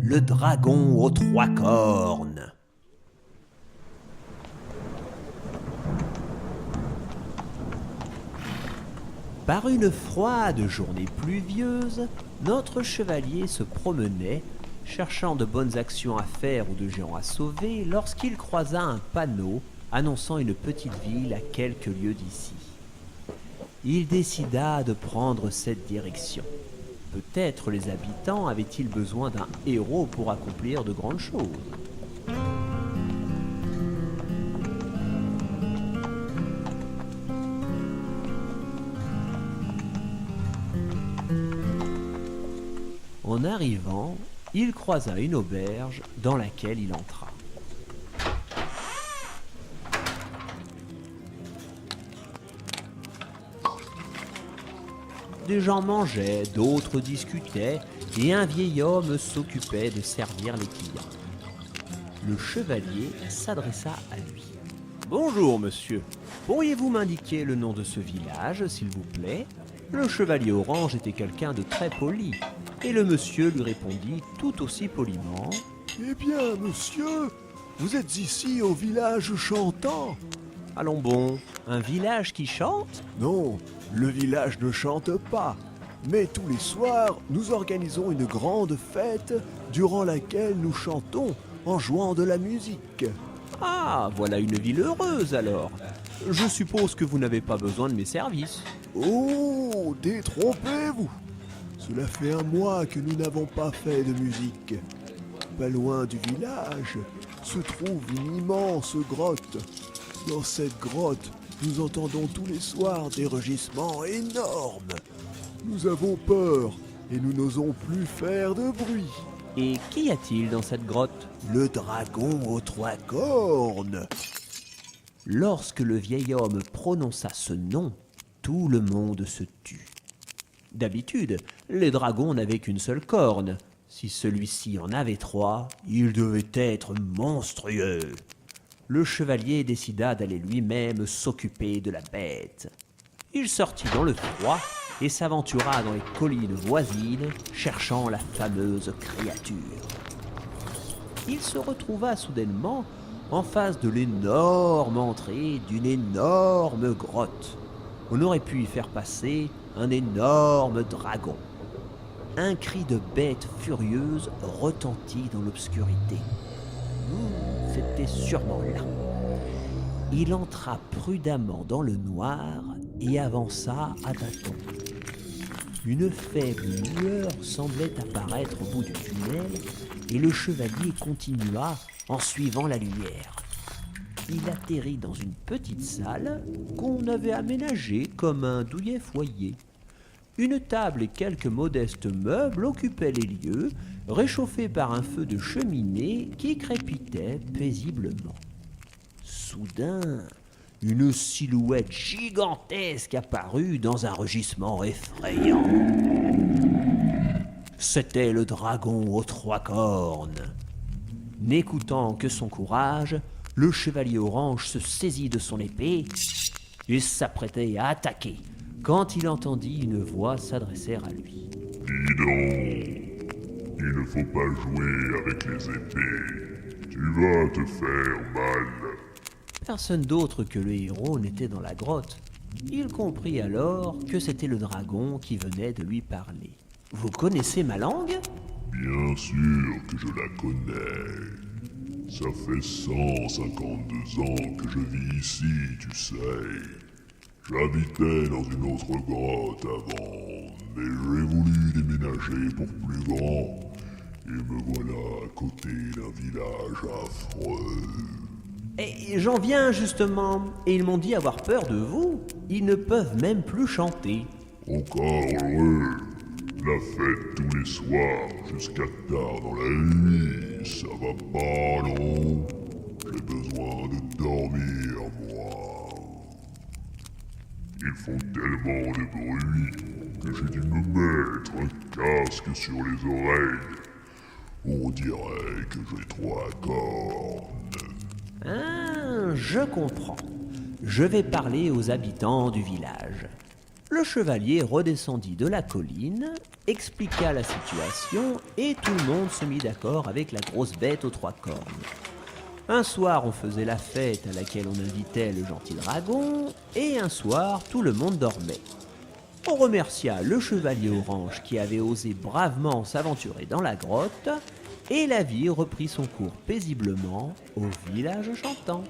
le dragon aux trois cornes. Par une froide journée pluvieuse, notre chevalier se promenait, cherchant de bonnes actions à faire ou de géants à sauver, lorsqu'il croisa un panneau annonçant une petite ville à quelques lieues d'ici. Il décida de prendre cette direction. Peut-être les habitants avaient-ils besoin d'un héros pour accomplir de grandes choses. En arrivant, il croisa une auberge dans laquelle il entra. Des gens mangeaient, d'autres discutaient, et un vieil homme s'occupait de servir les clients. Le chevalier s'adressa à lui. « Bonjour, monsieur. Pourriez-vous m'indiquer le nom de ce village, s'il vous plaît ?» Le chevalier orange était quelqu'un de très poli, et le monsieur lui répondit tout aussi poliment. « Eh bien, monsieur, vous êtes ici au village chantant. »« Allons bon, un village qui chante ?» ?»« Non, le village ne chante pas. Mais tous les soirs, nous organisons une grande fête durant laquelle nous chantons en jouant de la musique. »« Ah, voilà une ville heureuse alors. Je suppose que vous n'avez pas besoin de mes services. »« Oh, détrompez-vous. Cela fait un mois que nous n'avons pas fait de musique. Pas loin du village se trouve une immense grotte. Dans cette grotte, nous entendons tous les soirs des rugissements énormes. Nous avons peur et nous n'osons plus faire de bruit. »« Et qu'y a-t-il dans cette grotte ?»« Le dragon aux trois cornes. » Lorsque le vieil homme prononça ce nom, tout le monde se tut. D'habitude, les dragons n'avaient qu'une seule corne. Si celui-ci en avait trois, il devait être monstrueux. Le chevalier décida d'aller lui-même s'occuper de la bête. Il sortit dans le froid et s'aventura dans les collines voisines, cherchant la fameuse créature. Il se retrouva soudainement en face de l'énorme entrée d'une énorme grotte. On aurait pu y faire passer un énorme dragon. Un cri de bête furieuse retentit dans l'obscurité. C'était sûrement là. Il entra prudemment dans le noir et avança à tâtons. Une faible lueur semblait apparaître au bout du tunnel et le chevalier continua en suivant la lumière. Il atterrit dans une petite salle qu'on avait aménagée comme un douillet foyer. Une table et quelques modestes meubles occupaient les lieux, réchauffés par un feu de cheminée qui crépitait paisiblement. Soudain, une silhouette gigantesque apparut dans un rugissement effrayant. C'était le dragon aux trois cornes. N'écoutant que son courage, le chevalier orange se saisit de son épée et s'apprêtait à attaquer quand il entendit une voix s'adresser à lui. « Dis donc, il ne faut pas jouer avec les épées, tu vas te faire mal. » Personne d'autre que le héros n'était dans la grotte. Il comprit alors que c'était le dragon qui venait de lui parler. « Vous connaissez ma langue ?»« Bien sûr que je la connais. Ça fait 152 ans que je vis ici, tu sais. J'habitais dans une autre grotte avant, mais j'ai voulu déménager pour plus grand, et me voilà à côté d'un village affreux. » Et j'en viens justement, et ils m'ont dit avoir peur de vous. Ils ne peuvent même plus chanter. Encore heureux. La fête tous les soirs, jusqu'à tard dans la nuit, ça va pas, non? J'ai besoin de dormir, moi. Ils font tellement de bruit que j'ai dû me mettre un casque sur les oreilles. On dirait que j'ai trois cornes. Ah, je comprends. Je vais parler aux habitants du village. Le chevalier redescendit de la colline expliqua la situation et tout le monde se mit d'accord avec la grosse bête aux 3 cornes. Un soir, on faisait la fête à laquelle on invitait le gentil dragon, et un soir, tout le monde dormait. On remercia le chevalier orange qui avait osé bravement s'aventurer dans la grotte, et la vie reprit son cours paisiblement au village chantant.